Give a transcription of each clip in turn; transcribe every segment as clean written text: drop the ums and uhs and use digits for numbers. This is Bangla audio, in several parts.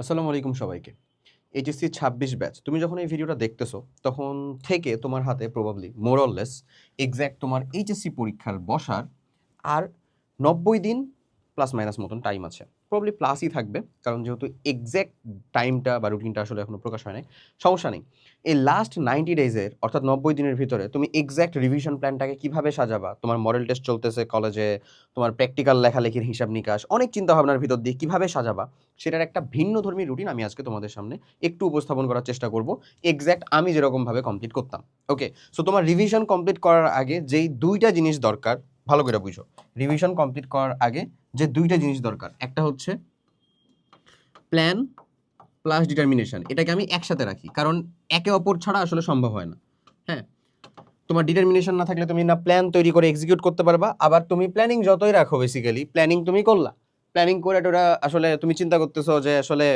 আসসালামু আলাইকুম সবাইকে। HSC ২৬ batch. তুমি যখন এই ভিডিওটা দেখতেছো, তখন থেকে তোমার হাতে probably more or less exact তোমার এইচএসসি পরীক্ষার বসার আর ৯০ দিন প্লাস মাইনাস মতন টাইম আছে। প্রবাবলি প্লাসই থাকবে। কারণ যেহেতু এক্সাক্ট টাইমটা বা রুটিনটা আসলে এখনো প্রকাশ হয় নাই। সমস্যা নেই। এই লাস্ট 90 ডেজের অর্থাৎ ৯০ দিনের ভিতরে তুমি এক্সাক্ট রিভিশন প্ল্যানটাকে কিভাবে সাজাবা? তোমার মডেল টেস্ট চলতেছে কলেজে, তোমার প্র্যাকটিক্যাল লেখালেখির হিসাব-নিকাশ, অনেক চিন্তাভাবনার ভিতর দিয়ে কিভাবে সাজাবা? সেটার একটা ভিন্নধর্মী রুটিন আমি আজকে তোমাদের সামনে একটু উপস্থাপন করার চেষ্টা করব। এক্সাক্ট আমি যেরকমভাবে কমপ্লিট করতাম। ওকে? সো তোমার রিভিশন কমপ্লিট করার আগে যেই ২ টা জিনিস দরকার, ভালো করে বুঝো। রিভিশন কমপ্লিট করার আগে যে ২ টা জিনিস দরকার, একটা হচ্ছে প্ল্যান প্লাস ডিটারমিনেশন। এটাকে আমি একসাথে রাখি। কারণ একে অপর ছাড়া আসলে সম্ভব হয় না। হ্যাঁ? তোমার ডিটারমিনেশন না থাকলে তুমি না প্ল্যান তৈরি করে এক্সিকিউট করতে পারবা, আবার তুমি প্ল্যানিং যতই রাখো বেসিক্যালি, প্ল্যানিং তুমি করলা। প্ল্যানিং করে টোরা আসলে তুমি চিন্তা করতেছো যে আসলে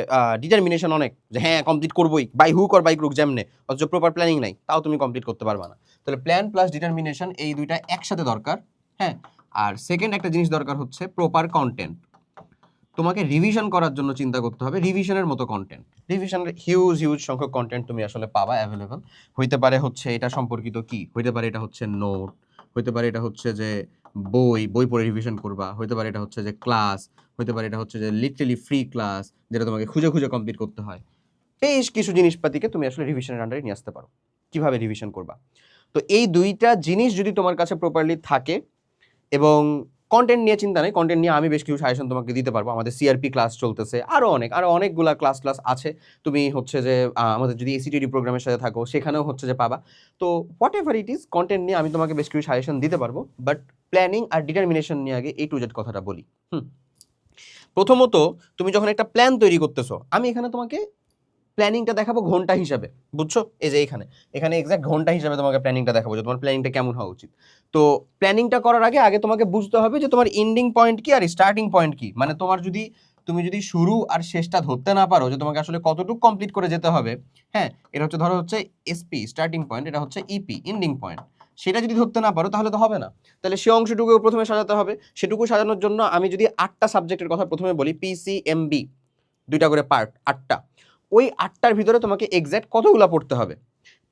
ডিটারমিনেশন অনেক, যে হ্যাঁ কমপ্লিট করবোই, by hook or by crook যেমনে, অথচ প্রপার প্ল্যানিং নাই, তাও তুমি কমপ্লিট করতে পারবা না। তাহলে প্ল্যান প্লাস ডিটারমিনেশন এই দুইটা একসাথে দরকার। হ্যাঁ? আর সেকেন্ড একটা জিনিস দরকার হচ্ছে প্রপার কন্টেন্ট। তোমাকে রিভিশন করার জন্য চিন্তা করতে হবে রিভিশনের মতো কন্টেন্ট। রিভিশনের হিউজ সংখ্যক কন্টেন্ট তুমি আসলে পাবা অ্যাভেলেবল। হইতে পারে হচ্ছে এটা সম্পর্কিত কি, হইতে পারে এটা হচ্ছে নোট, হইতে পারে এটা হচ্ছে যে বই পড়ে রিভিশন করবা, হইতে পারে এটা হচ্ছে যে ক্লাস, হইতে পারে এটা হচ্ছে যে লিটারালি ফ্রি ক্লাস, যেটা তোমাকে খুঁজে কমপ্লিট করতে হয়। বেশ কিছু জিনিসপাতিকে তুমি আসলে রিভিশনের আন্ডারে নিয়ে আসতে পারো। কিভাবে রিভিশন করবা? তো এই দুইটা জিনিস যদি তোমার কাছে প্রপারলি থাকে, এবং কনটেন্ট নিয়ে চিন্তা নেই, কনটেন্ট নিয়ে আমি বেশ কিছু সাজেশন তোমাকে দিতে পারবো। আমাদের সিআরপি ক্লাস চলতেছে, আরও অনেকগুলা ক্লাস আছে। তুমি হচ্ছে যে আমাদের যদি এসিটিডি প্রোগ্রামের সাথে থাকো, সেখানেও হচ্ছে যে পাবা। তো what ever it is, content নিয়ে আমি তোমাকে বেশ কিছু সাজেশন দিতে পারবো। বাট প্ল্যানিং আর ডিটারমিনেশন নিয়ে আগে A to Z কথাটা বলি। প্রথমত, তুমি যখন একটা প্ল্যান তৈরি করতেছো, আমি এখানে তোমাকে প্ল্যানিংটা দেখাবো ঘন্টা হিসাবে, বুঝছো? এই যে এখানে এক্সাক্ট ঘন্টা হিসাবে তোমাকে প্ল্যানিংটা দেখাবো যে তোমার প্ল্যানিংটা কেমন হওয়া উচিত। তো প্ল্যানিংটা করার আগে তোমাকে বুঝতে হবে যে তোমার এন্ডিং পয়েন্ট কি আর স্টার্টিং পয়েন্ট কি। মানে তুমি যদি শুরু আর শেষটা ধরতে না পারো, যে তোমাকে আসলে কতটুকু কমপ্লিট করে যেতে হবে। হ্যাঁ, এটা হচ্ছে ধরো হচ্ছে এসপি স্টার্টিং পয়েন্ট, এটা হচ্ছে ইপি এন্ডিং পয়েন্ট। সেটা যদি ধরতে না পারো তাহলে তো হবে না। তাহলে সে অংশটুকু প্রথমে সাজাতে হবে। সেটুকু সাজানোর জন্য আমি যদি 8টা সাবজেক্টের কথা প্রথমে বলি, পিসিএমবি, 2টা করে পার্ট, 8টা। ওই 8টার ভিতরে তোমাকে এক্সাক্ট কতগুলা পড়তে হবে।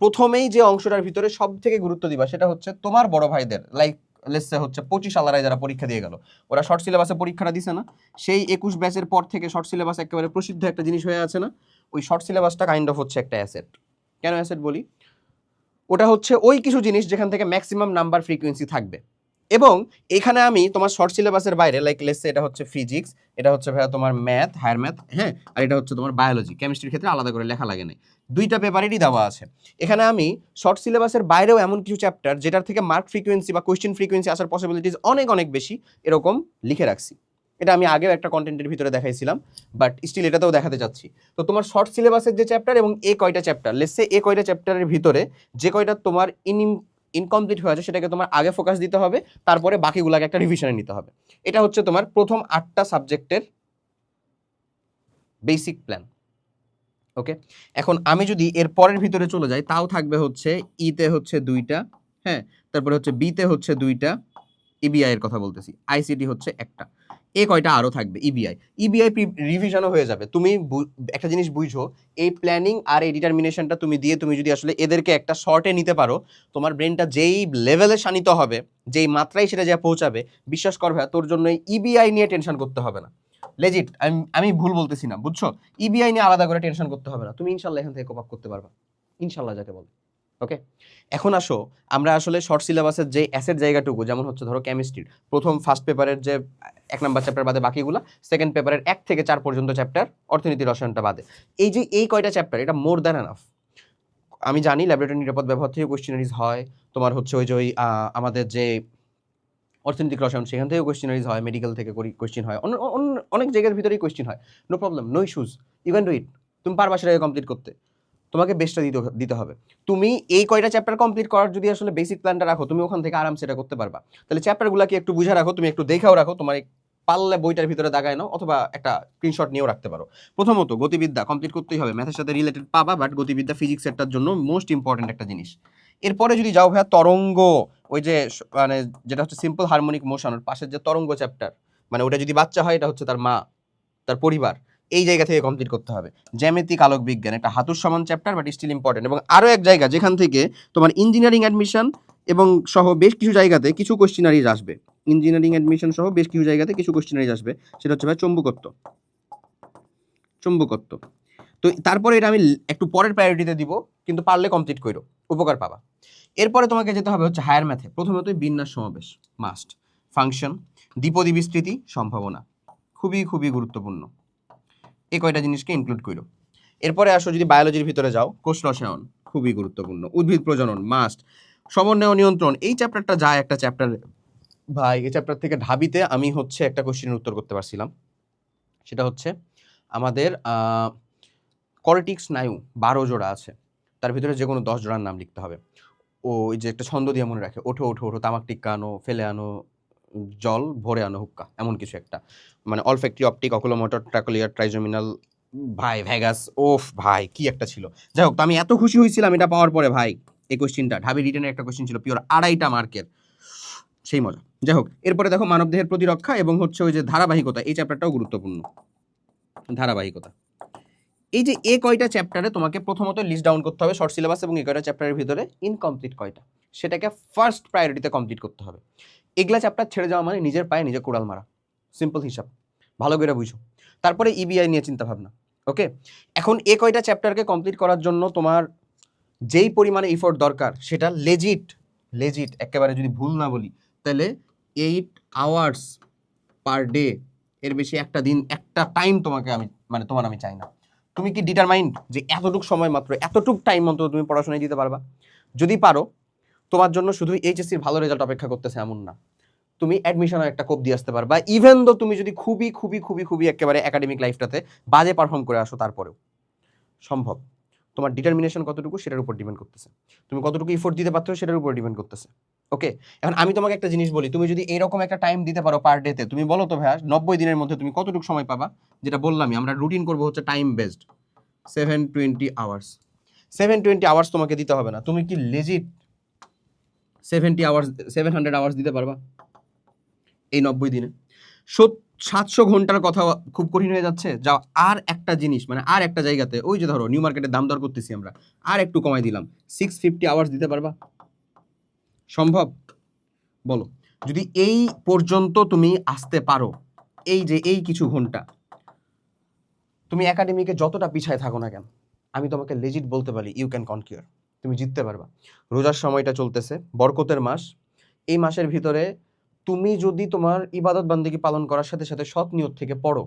প্রথমেই যে অংশটার ভিতরে সব থেকে গুরুত্ব দিবা সেটা হচ্ছে তোমার বড় ভাইদের, লাইক লেটসে হচ্ছে 25 সালারায় যারা পরীক্ষা দিয়ে গেল, ওরা শর্ট সিলেবাসে পরীক্ষাটা দিছে না? সেই 21 ব্যাচের পর থেকে শর্ট সিলেবাস একেবারে প্রসিদ্ধ একটা জিনিস হয়ে আছে না? ওই শর্ট সিলেবাসটা কাইন্ড অফ হচ্ছে একটা অ্যাসেট। কেন অ্যাসেট বলি? ওটা হচ্ছে ওই কিছু জিনিস যেখান থেকে ম্যাক্সিমাম নাম্বার ফ্রিকোয়েন্সি থাকবে। এবং এখানে আমি তোমার শর্ট সিলেবাসের বাইরে, লাইক লেটসে এটা হচ্ছে ফিজিক্স, এটা হচ্ছে ভাইয়া তোমার ম্যাথ, হায়ার ম্যাথ, হ্যাঁ, আর এটা হচ্ছে তোমার বায়োলজি, কেমিস্ট্রির ক্ষেত্রে আলাদা করে লেখা লাগে না। 2টা পেপারেরই দেওয়া আছে। এখানে আমি শর্ট সিলেবাসের বাইরেও এমন কিছু চ্যাপ্টার যেটার থেকে মার্ক ফ্রিকোয়েন্সি বা কোয়েশ্চেন ফ্রিকোয়েন্সি আসার পসিবিলিটিস অনেক বেশি, এরকম লিখে রাখছি। এটা আমি আগেও একটা কন্টেন্টের ভিতরে দেখাইছিলাম, বাট স্টিল এটাতেও দেখাতে চাচ্ছি। তো তোমার শর্ট সিলেবাসের যে চ্যাপ্টার এবং কয়টা চ্যাপ্টার, লেটসে কয়টা চ্যাপ্টারের ভিতরে যে কয়টা তোমার ইনকমপ্লিট হয়ে আছে সেটাকে তোমার আগে ফোকাস দিতে হবে, তারপরে বাকিগুলোকে একটা রিভিশনে নিতে হবে। এটা হচ্ছে তোমার প্রথম 8টা সাবজেক্টের বেসিক প্ল্যান। ওকে, এখন আমি যদি এর পরের ভিতরে চলে যাই, তাও থাকবে হচ্ছে ইতে হচ্ছে 2টা, হ্যাঁ, তারপরে হচ্ছে বিতে হচ্ছে 2টা, ইবিআই এর কথা বলতেছি, আইসিটি হচ্ছে একটা, কয়টা আরো থাকবে ইবিআই। ইবিআই রিভিশনও হয়ে যাবে। তুমি একটা জিনিস বুঝো, এই প্ল্যানিং আর এই ডিটারমিনেশনটা তুমি যদি আসলে এদেরকে একটা শর্টে নিতে পারো, তোমার ব্রেনটা যেই লেভেলে শানিত হবে, যেই মাত্রায় সেটা যা পৌঁছাবে, বিশ্বাস কর ভাই, তোর জন্য ইবিআই নিয়ে টেনশন করতে হবে না। লেজিট, আমি ভুল বলতেছি না, বুঝছো? ইবিআই নিয়ে আলাদা করে টেনশন করতে হবে না। তুমি ইনশাল্লাহ এখান থেকে কোপ আপ করতে পারবা, ইনশাল্লাহ যাকে বলে। ওকে, এখন আসো আমরা আসলে শর্ট সিলেবাসের যে অ্যাসেট জায়গাটুকু, যেমন হচ্ছে ধরো কেমিস্ট্রির ফার্স্ট পেপারের যে 1 নাম্বার চ্যাপ্টার বাদে বাকিগুলো, সেকেন্ড পেপারের 1 থেকে 4 পর্যন্ত চ্যাপ্টার, অর্থনীতি রসায়নটা বাদে, এই কয়টা চ্যাপ্টার, এটা মোর দ্যান এনাফ। আমি জানি ল্যাবরেটরি নিরাপদ ব্যবহার থেকে কোয়েশ্চেনারিজ হয়, তোমার হচ্ছে ওই যে আমাদের যে অর্থনৈতিক রসায়ন, সেখান থেকেও কোয়েশ্চেনারিজ হয়, মেডিকেল থেকে কোয়েশ্চেন হয়, অনেক জায়গার ভিতরেই কোয়েশ্চেন হয়। No problem, no issues, you can do it. তুমি পারবা সেটাকে কমপ্লিট করতে। তোমাকে বেস্টটা দিতে হবে। তুমি এই কয়টা চ্যাপ্টার কমপ্লিট করার যদি আসলে বেসিক প্ল্যানটা রাখো, তুমি ওখান থেকে আরামসে এটা করতে পারবা। তাহলে চ্যাপ্টারগুলোকে একটু বুঝে রাখো, তুমি একটু দেখেও রাখো, তোমার পারলে বইটার ভিতরে দাগায় নাও, অথবা একটা স্ক্রিনশট নিয়েও রাখতে পারো। প্রথমত গতিবিদ্যা কমপ্লিট করতেই হবে, ম্যাথের সাথে রিলেটেড পাবা, বাট গতিবিদ্যা ফিজিক্স এরটার জন্য মোস্ট ইম্পর্টেন্ট একটা জিনিস। এরপরে যদি যাও ভাইয়া তরঙ্গ, ওই যে মানে যেটা হচ্ছে সিম্পল হারমোনিক মোশন, পাশের যে তরঙ্গ চ্যাপ্টার, মানে ওটা যদি বাচ্চা হয়, এটা হচ্ছে তার মা, তার পরিবার, এই জায়গা থেকে কমপ্লিট করতে হবে। জ্যামিতিক আলোক বিজ্ঞান একটা হাতুড় সমান চ্যাপ্টার, বাট স্টিল ইম্পর্টেন্ট। এবং আরও এক জায়গা যেখান থেকে তোমার ইঞ্জিনিয়ারিং অ্যাডমিশন এবং সহ বেশ কিছু জায়গাতে কিছু কোশ্চিনারিজ আসবে, ইঞ্জিনিয়ারিং অ্যাডমিশন সহ বেশ কিছু জায়গাতে কিছু কোশ্চিনারিজ আসবে, সেটা হচ্ছে ভাই চৌম্বকত্ব। চৌম্বকত্ব তো তারপরে এটা আমি একটু পরের প্রায়োরিটিতে দিব, কিন্তু পারলে কমপ্লিট করো, উপকার পাবা। এরপরে তোমাকে যেতে হবে হচ্ছে হায়ার ম্যাথে। প্রথমতই বিন্যাস সমাবেশ মাস্ট, ফাংশন, দ্বিপদী বিস্তৃতি, সম্ভাবনা, খুবই খুবই গুরুত্বপূর্ণ। এই কয়টা জিনিসকে ইনক্লুড করো। এরপরে আসো যদি বায়োলজির ভিতরে যাও, কোষ রসায়ন খুবই গুরুত্বপূর্ণ, উদ্ভিদ প্রজনন মাস্ট, সমন্বয় ও নিয়ন্ত্রণ। এই চ্যাপ্টারটা যায় একটা চ্যাপ্টার ভাই, এই চ্যাপ্টার থেকে ঢাবিতে আমি হচ্ছে একটা কোশ্চেনের উত্তর করতে পারছিলাম। সেটা হচ্ছে আমাদের কর্টিক স্নায়ু 12 জোড়া আছে, তার ভিতরে যে কোনো 10 জোড়ার নাম লিখতে হবে। ওই যে একটা ছন্দ দিয়ে মনে রাখে, ওঠো ওঠো ওঠো, তামাক টিক্কা আনো, ফেলে আনো জল, ভরে আনো হুক্কা, এমন কিছু একটা, মানে অলফ্যাক্টরি, অপটিক, অকুলোমোটর, ট্রাকোলিয়ার, ট্রাইজোমিনাল, ভাই ভেগাস, ওফ ভাই কি একটা ছিল। যাই হোক, তো আমি এত খুশি হয়েছিলাম এটা পাওয়ার পরে ভাই। এই কোশ্চিনটা ঢাবি রিটেনের একটা কোশ্চিন ছিল, পিওর 2.5টা মার্কের, সেই মজা। যাই হোক, এরপরে দেখো মানবদেহের প্রতিরক্ষা এবং হচ্ছে ওই যে ধারাবাহিকতা, এই চ্যাপ্টারটাও গুরুত্বপূর্ণ। ধারাবাহিকতা, এই যে এ কয়টা চ্যাপ্টারে তোমাকে প্রথমত লিস্ট ডাউন করতে হবে শর্ট সিলেবাস, এবং এই কয়টা চ্যাপ্টারের ভিতরে ইনকমপ্লিট কয়টা, সেটাকে ফার্স্ট প্রায়োরিটিতে কমপ্লিট করতে হবে। এগুলা চ্যাপ্টার ছেড়ে যাওয়া মানে নিজের পায়ে নিজে কোড়াল মারা, সিম্পল হিসাব, ভালো করে বুঝো। তারপরে ইবিআই নিয়ে চিন্তা ভাবনা। ওকে, এখন এ কয়টা চ্যাপ্টারকে কমপ্লিট করার জন্য তোমার যেই পরিমাণে ইফোর্ট দরকার, সেটা লেজিট একেবারে যদি ভুল না বলি তাহলে 8 আওয়ার্স পার ডে, এর বেশি একটা দিন একটা টাইম তোমাকে আমি আমি চাই না। তুমি কি ডিটারমাইন্ড যে এতটুক সময় মাত্র এতটুক টাইম অন্তত তুমি পড়াশোনায় দিতে পারবা? যদি পারো, তোমার জন্য শুধু এইচএসসির ভালো রেজাল্ট অপেক্ষা করতেছে এমন না, তুমি অ্যাডমিশনে একটা কোপ দিয়ে আসতে পারবা। ইভেন দো তুমি যদি খুবই খুবই খুবই খুবই একেবারে একাডেমিক লাইফটাতে বাজে পারফর্ম করে আসো, তারপরেও সম্ভব। তোমার ডিটারমিনেশন কতটুকু সেটার উপর ডিপেন্ড করতেছে, তুমি কতটুকু ইফোর্ট দিতে পারছো সেটার উপর ডিপেন্ড করতেছে। ওকে, এখন আমি তোমাকে একটা জিনিস বলি, তুমি যদি এরকম একটা টাইম দিতে পারো পার ডেতে, তুমি বলো তো ভাইয়া 90 দিনের মধ্যে তুমি কতটুকু সময় পাবা? যেটা বললামই, আমরা রুটিন করবো হচ্ছে টাইম বেসড, 720 আওয়ার্স। 720 আওয়ার্স তোমাকে দিতে হবে না, তুমি কি লেজিট 70 আওয়ার্স 700 আওয়ার্স দিতে পারবা এই 90 দিনে? 700 ঘন্টার কথা খুব কঠিন হয়ে যাচ্ছে। যাও আর একটা জিনিস, মানে আর একটা জায়গাতে, ওই যে ধরো নিউ মার্কেটের দাম দর করতেছি আমরা, আর একটু কমাই দিলাম, 650 আওয়ার্স দিতে পারবা? সম্ভব? বলো। যদি এই পর্যন্ত তুমি আসতে পারো, এই যে এই কিছু ঘন্টা, তুমি একাডেমিকে যতটা পিছায় থাকো না কেন, আমি তোমাকে লেজিট বলতে পারি ইউ ক্যান কনকিউর, তুমি জিততে পারবা। রোজার সময়টা চলতেছে, বরকতের মাস, এই মাসের ভিতরে তুমি যদি তোমার ইবাদত বান্দেগী পালন করার সাথে সাথে সৎ নিয়ত থেকে পড়ো,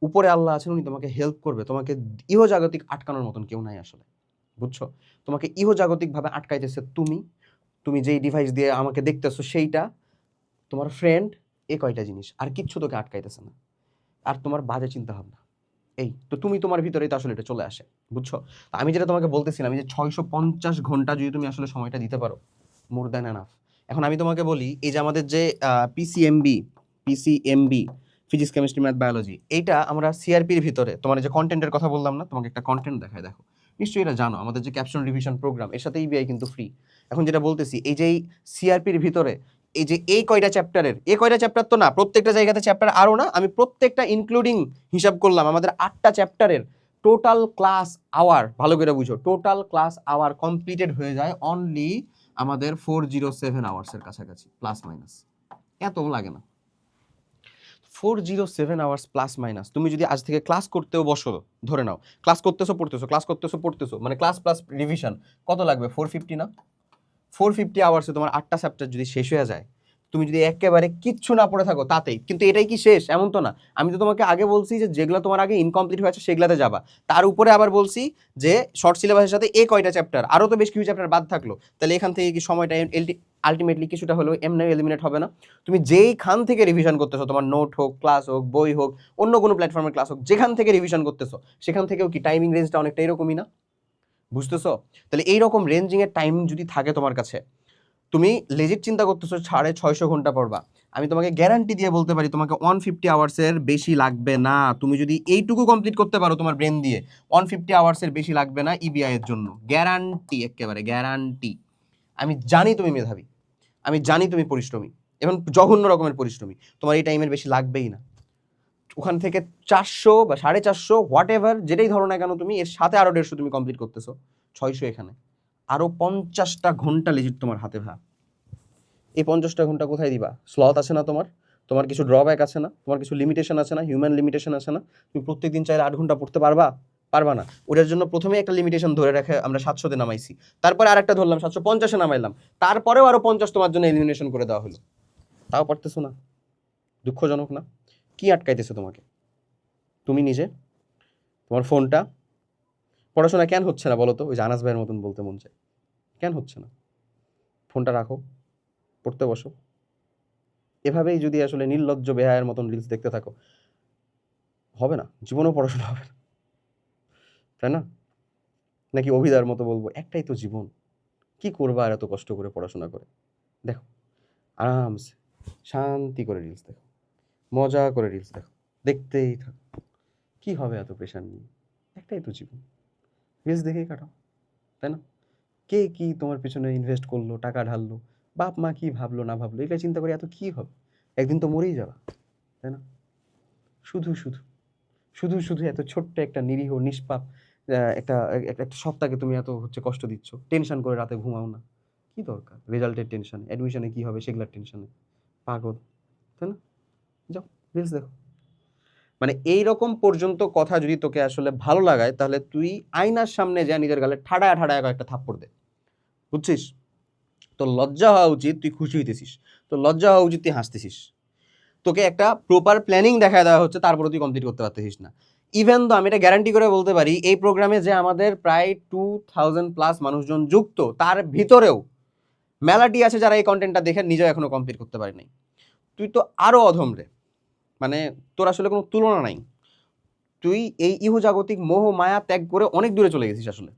উপরে আল্লাহ আছেন, উনি তোমাকে হেল্প করবে। তোমাকে ইহজাগতিক আটকানোর মতন কেউ নাই আসলে, বুঝছো? তোমাকে ইহজাগতিকভাবে আটকাইতেছে তুমি, তুমি যেই ডিভাইস দিয়ে আমাকে দেখতেছো সেইটা, তোমার ফ্রেন্ড, এই কয়টা জিনিস, আর কিচ্ছু তোকে আটকাইতেছে না। আর তোমার বাজে চিন্তা ভাবনা, এই তো তুমি তোমার ভিতরেই তো আসলে এটা চলে আসে, বুঝছো? তো আমি যেটা তোমাকে বলতেছিলাম, যে 650 ঘন্টা যদি তুমি আসলে সময়টা দিতে পারো, মোর দ্যান এনাফ। এখন আমি তোমাকে বলি, এই যে আমাদের যে PCMB, physics, chemistry, math, biology, এইটা আমরা সিআরপির ভিতরে, তোমার যে কন্টেন্টের কথা বললাম না, তোমাকে একটা কন্টেন্ট দেখায়, দেখো নিশ্চয়ই এটা জানো, আমাদের যে ক্যাপশন রিভিশন প্রোগ্রাম, এর সাথে ইবিআই কিন্তু ফ্রি। এখন যেটা বলতেছি, এই যে সিআরপির ভিতরে এই যে এই কয়টা চ্যাপ্টারের, এই কয়টা চ্যাপ্টার তো না, প্রত্যেকটা জায়গাতে চ্যাপ্টার আরও না, আমি প্রত্যেকটা ইনক্লুডিং হিসাব করলাম, আমাদের 8টা চ্যাপ্টারের টোটাল ক্লাস আওয়ার, ভালো করে বুঝো, টোটাল ক্লাস আওয়ার কমপ্লিটেড হয়ে যায় অনলি আমাদের 407 আওয়ার্সের কাছাকাছি, প্লাস মাইনাস, এত লাগে না। 407 আওয়ার্স প্লাস মাইনাস, তুমি যদি আজ থেকে ক্লাস করতেও বসো, ধরে নাও ক্লাস করতেছো পড়তেছো, ক্লাস করতেছো পড়তেছো, মানে ক্লাস প্লাস রিভিশন কত লাগবে? 450 না? 450 আওয়ার্সে তোমার 8টা চ্যাপ্টার যদি শেষ হয়ে যায়, তুমি যদি একেবারে কিচ্ছু না পড়ে থাকো তাতেই, কিন্তু এটাই কি শেষ? এমন তো না। আমি তো তোমাকে আগে বলছি যে যেগুলো তোমার আগে ইনকমপ্লিট হয়েছে সেগুলাতে যাবা, তার উপরে আবার বলছি যে শর্ট সিলেবাসের সাথে এই কয়টা চ্যাপ্টার, আরও তো বেশ কিছু চ্যাপ্টার বাদ থাকলো, তাহলে এখান থেকে কি সময়টা আলটিমেটলি কিছুটা হলেও এমনি এলিমিনেট হবে না? তুমি যেইখান থেকে রিভিশন করতেছো, তোমার নোট হোক, ক্লাস হোক, বই হোক, অন্য কোনো প্ল্যাটফর্মের ক্লাস হোক, যেখান থেকে রিভিশন করতেছো সেখান থেকেও কি টাইমিং রেঞ্জটা অনেকটা এরকমই না? বুঝতেছো? তাহলে এইরকম রেঞ্জিংয়ের টাইম যদি থাকে তোমার কাছে, তুমি লেজিট চিন্তা করতেছো 650 ঘন্টা পড়বা, আমি তোমাকে গ্যারান্টি দিয়ে বলতে পারি তোমাকে 150 আওয়ার্সের বেশি লাগবে না। তুমি যদি এইটুকু কমপ্লিট করতে পারো তোমার ব্রেন দিয়ে, 150 আওয়ার্সের বেশি লাগবে না ইবিআই এর জন্য, গ্যারান্টি, একেবারে গ্যারান্টি। আমি জানি তুমি মেধাবী, আমি জানি তুমি পরিশ্রমী এবং জঘন্য রকমের পরিশ্রমী, তোমার এই টাইমের বেশি লাগবেই না। ওখান থেকে 400 বা 450 হোয়াট এভার যেটাই ধরো না কেন তুমি, এর সাথে আরো 150 তুমি কমপ্লিট করতেছো, 600 এখানে, আরো 50টা ঘন্টা লিজিট তোমার হাতে ভাব। এই 50টা ঘন্টা কোথায় দিবা? স্লথ আছে না তোমার? তোমার কিছু ড্রব্যাক আছে না? তোমার কিছু লিমিটেশন আছে না? হিউম্যান লিমিটেশন আছে না? তুমি প্রত্যেকদিন চাইলে 8 ঘন্টা পড়তে পারবা? পারবা না। ওটার জন্য প্রথমে একটা লিমিটেশন ধরে রেখে আমরা 700-তে নামাইছি, তারপরে আরেকটা ধরলাম 750-এ নামাইলাম, তারপরেও আরো 50 তোমার জন্য এলিমিনেশন করে দেওয়া হলো, তাও পারতেছো না। দুঃখজনক না? কি আটকাইতেছে তোমাকে? তুমি নিজে, তোমার ফোনটা। পড়াশোনা কেন হচ্ছে না বলো তো? ওই যে আনাস ভাইয়ের মতন বলতে মন চায়, কেন হচ্ছে না? ফোনটা রাখো, পড়তে বসো। এভাবেই যদি আসলে নির্লজ্জ বেহায়ের মতন রিলস দেখতে থাকো, হবে না, জীবনেও পড়াশোনা হবে না, তাই না? নাকি অভিদার মতো বলবো একটাই তো জীবন, কি করবা আর এত কষ্ট করে পড়াশোনা করে? দেখো, আরামসে শান্তি করে রিলস দেখো, মজা করে রিলস দেখো, দেখতেই থাকো, কি হবে এত প্রেশার নিয়ে? একটাই তো জীবন, রিলস দেখেই কাটাও, তাই না? কে কি তোমার পেছনে ইনভেস্ট করলো, টাকা ঢাললো, বাপ মা কি ভাবলো না ভাবলো, এটা চিন্তা করে এত কি হবে? একদিন তো মরেই যাবা, তাই না? শুধু শুধু শুধু শুধু এত ছোট্ট একটা নিরীহ নিষ্পাপ একটা একটা একটা সত্তাকে তুমি এত কষ্ট দিচ্ছ, টেনশন করে রাতে ঘুমাও না, কি দরকার? রেজাল্টের টেনশনে, অ্যাডমিশনে কি হবে সেগুলোর টেনশনে, পাগল, তাই না? যাও রিলস দেখো। মানে এইরকম পর্যন্ত কথা যদি তোকে আসলে ভালো লাগায়, তাহলে তুই আয়নার সামনে যা নিজের গালে ঠাডায় ঠাডায় একটা থাপ্পড় দে, বুঝছিস? তোর লজ্জা হওয়া উচিত তুই খুশি হইতেছিস, তোর লজ্জা হওয়া উচিত তুই হাসতেছিস। তোকে একটা প্রপার প্ল্যানিং দেখায় দেওয়া হচ্ছে, তারপরে তুই কমপ্লিট করতে পারতেছিস না। ইভেন তো আমি এটা গ্যারান্টি করে বলতে পারি, এই প্রোগ্রামে যে আমাদের প্রায় 2000+ মানুষজন যুক্ত, তার ভিতরেও মেলাটি আছে যারা এই কন্টেন্টটা দেখে নিজেও এখনো কমপ্লিট করতে পারে নাই। তুই তো আরো অধম রে, মানে তোর আসলে কোনো তুলনা নাই। তুই এই ইহজাগতিক মোহ মায়া ত্যাগ করে অনেক দূরে চলে গেছিস আসলে,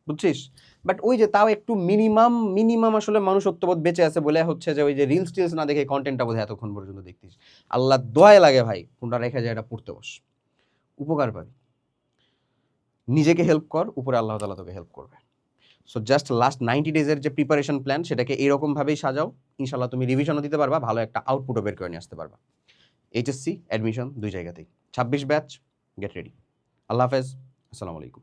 বুঝছিস? বাট ওই যে তাও একটু মিনিমাম মিনিমাম আসলে মানুষত্ববোধ বেঁচে আছে বলে যে ওই যে রিলস টিলস না দেখে কন্টেন্টটা বোধহয় এতক্ষণ পর্যন্ত দেখতিস। আল্লাহ দোয়ায় লাগে ভাই, ফোনটা রেখে যায়, এটা পড়তে বস, উপকার পাবি। নিজেকে হেল্প কর, উপরে আল্লাহ তাআলা তোকে হেল্প করবে। সো জাস্ট লাস্ট 90 ডেজের যে প্রিপারেশন প্ল্যান, সেটাকে এরকমভাবেই সাজাও, ইনশাল্লাহ তুমি রিভিশনও দিতে পারবা, ভালো একটা আউটপুটও বের করে নিয়ে আসতে পারবা। এইচএসসি অ্যাডমিশন 2 জায়গাতেই, 26 ব্যাচ, গেট রেডি। আল্লাহ হাফেজ, আসসালামু আলাইকুম।